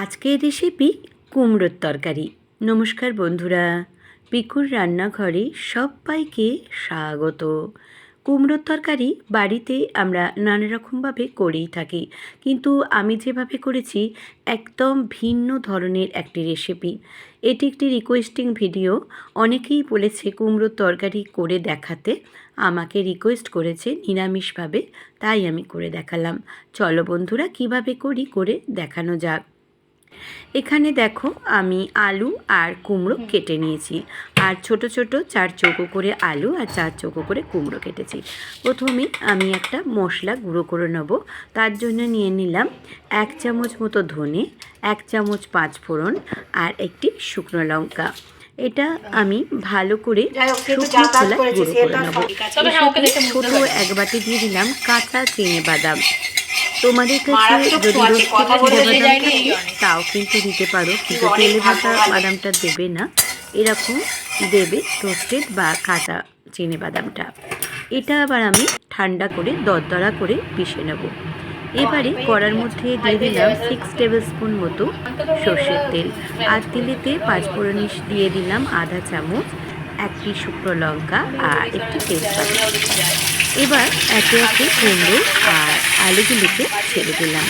আজকের রেসিপি কুমড়োর তরকারি। নমস্কার বন্ধুরা, পিকুর রান্নাঘরে সবাইকে স্বাগত। কুমড়োর তরকারি বাড়িতে আমরা নানা রকমভাবে করেই থাকি, কিন্তু আমি যেভাবে করেছি একদম ভিন্ন ধরনের একটি রেসিপি। এটি একটি রিকোয়েস্টিং ভিডিও। অনেকেই বলেছে কুমড়োর তরকারি করে দেখাতে, আমাকে রিকোয়েস্ট করেছে নিরামিষভাবে, তাই আমি করে দেখালাম। চলো বন্ধুরা, কিভাবে করি করে দেখানো যাক। এখানে দেখো আমি আলু আর কুমড়ো কেটে নিয়েছি, আর ছোট ছোট 4 চৌকো করে আলু আর 4 চৌকো করে কুমড়ো কেটেছি। প্রথমে আমি একটা মশলা গুঁড়ো করে নেব। তার জন্য নিয়ে নিলাম 1 চামচ মতো ধনে, 1 চামচ 5 ফোড়ন আর একটি শুকনো লঙ্কা। এটা আমি ভালো করে শুকনো খোলায় গুঁড়ো করে নেব। ছোটো 1 বাটি দিয়ে দিলাম কাঁচা বাদাম। তোমাদের কাছে যদি রোস্টেড বাদাম থাকে তাও কিন্তু দিতে পারো, কিন্তু তেলে ভাজা বাদামটা দেবে না, এরকম দেবে রোস্টেড বা কাঁচা বাদামটা। এটা আবার আমি ঠান্ডা করে দরদরা করে পিষে নেব। এবারে কড়ার মধ্যে দিয়ে দিলাম 6 টেবিল স্পুন মতো সর্ষের তেল, আর তেলেতে 5 ফোড়ন দিয়ে দিলাম আধা চামচ, একটি শুকনো লঙ্কা আর একটি তেজপাতা। এবার একে একে কুমড়ো আর আলুগুলোকে ছেড়ে দিলাম,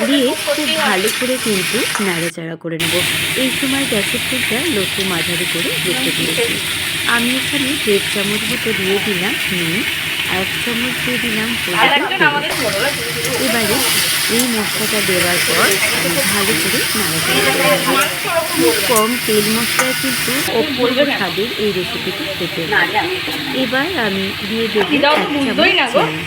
দিয়ে খুব ভালো করে কিন্তু নাড়াচাড়া করে নেব। এই সময় গ্যাসের ফ্লেমটা লো টু মাঝারি করে রেখে দিয়েছি। আমি এখানে 1.5 চামচ মতো দিয়ে দিলাম নুন, আর 1 চামচ দিয়ে দিলাম এবারে এই মশলাটা দেওয়ার পর আমি ভালো করে নাড়াচাড়া করে নেব। খুব কম তেল মশলায় কিন্তু অপূর্ব স্বাদের এই রেসিপিটি খেতে। এবার আমি দিয়ে দেবো 1 চামচ চিনি।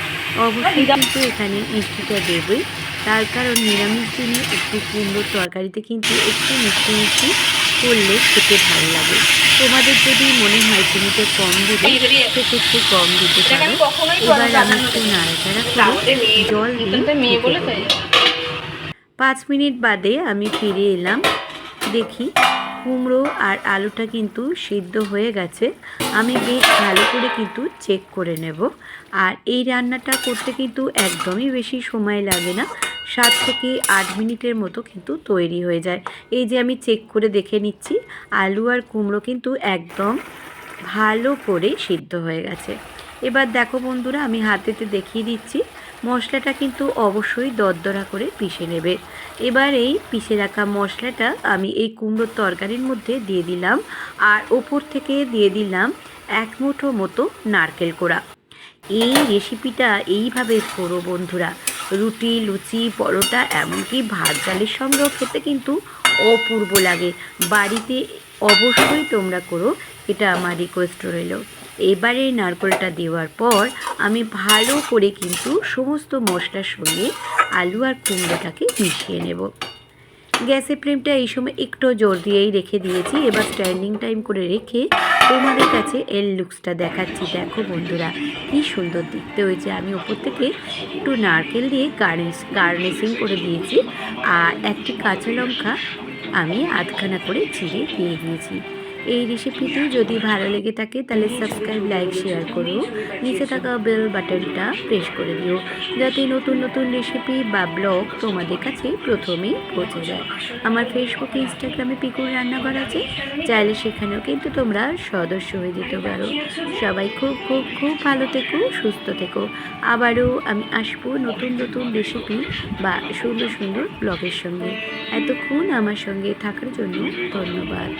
অবশ্যই কিন্তু এখানে মিষ্টিটা দেবই, তার কারণ নিরামিষ দিনে একটু কুমড়োর তরকারিতে কিন্তু একটু মিষ্টি মিষ্টি করলে খেতে ভালো লাগে। তোমাদের যদি মনে হয় চিনিতে কম দেবে সেক্ষেত্রে কম দিতে পারো। এবার আমি একটু নাড়াচাড়া করে জল দিয়ে 5 মিনিট বাদে আমি ফিরে এলাম। দেখি কুমড়ো আর আলুটা কিন্তু সিদ্ধ হয়ে গেছে। আমি বেশ ভালো করে কিন্তু চেক করে নেব। আর এই রান্নাটা করতে কিন্তু একদমই বেশি সময় লাগে না, 7 থেকে 8 মিনিটের মতো কিন্তু তৈরি হয়ে যায়। এই যে আমি চেক করে দেখে নিচ্ছি, আলু আর কুমড়ো কিন্তু একদম ভালো করে সিদ্ধ হয়ে গেছে। এবার দেখো বন্ধুরা, আমি হাতেতে দেখিয়ে দিচ্ছি, মশলাটা কিন্তু অবশ্যই দরদরা করে পিষে নেবে। এবার এই পিষে রাখা মশলাটা আমি এই কুমড়োর তরকারির মধ্যে দিয়ে দিলাম, আর ওপর থেকে দিয়ে দিলাম 1 মুঠো মতো নারকেল কোড়া। এই রেসিপিটা এইভাবে করো বন্ধুরা, রুটি, লুচি, পরোটা, এমনকি ভাত ডালের সঙ্গেও খেতে কিন্তু অপূর্ব লাগে। বাড়িতে অবশ্যই তোমরা করো, এটা আমার রিকোয়েস্ট রইল। এবারে নারকেলটা দেওয়ার পর আমি ভালো করে কিন্তু সমস্ত মশলার সঙ্গে আলু আর কুমড়োটাকে মিশিয়ে নেব। গ্যাসের ফ্লেমটা এই সময় একটু জোর দিয়েই রেখে দিয়েছি। এবার স্ট্যান্ডিং টাইম করে রেখে তোমাদের কাছে এর লুকসটা দেখাচ্ছি। দেখো বন্ধুরা, কি সুন্দর দেখতে হয়েছে। আমি ওপর থেকে একটু নারকেল দিয়ে গার্নিশিং করে দিয়েছি, আর একটি কাঁচা লঙ্কা আমি আধখানা করে চিড়ে দিয়ে দিয়েছি। এই রেসিপিটি যদি ভালো লেগে থাকে তাহলে সাবস্ক্রাইব, লাইক, শেয়ার করো। নিচে থাকা বেল বাটনটা প্রেস করে দিও, যাতে নতুন নতুন রেসিপি বা ব্লগ তোমাদের কাছে প্রথমেই পৌঁছে যায়। আমার ফেসবুক, ইনস্টাগ্রামে পিকুর রান্নাঘর আছে, চাইলে সেখানেও কিন্তু তোমরা সদস্য হয়ে যেতে পারো। সবাই খুব খুব খুব ভালো থেকো, সুস্থ থেকো। আবারও আমি আসবো নতুন নতুন রেসিপি বা সুন্দর সুন্দর ব্লগের সঙ্গে। এতক্ষণ আমার সঙ্গে থাকার জন্য ধন্যবাদ।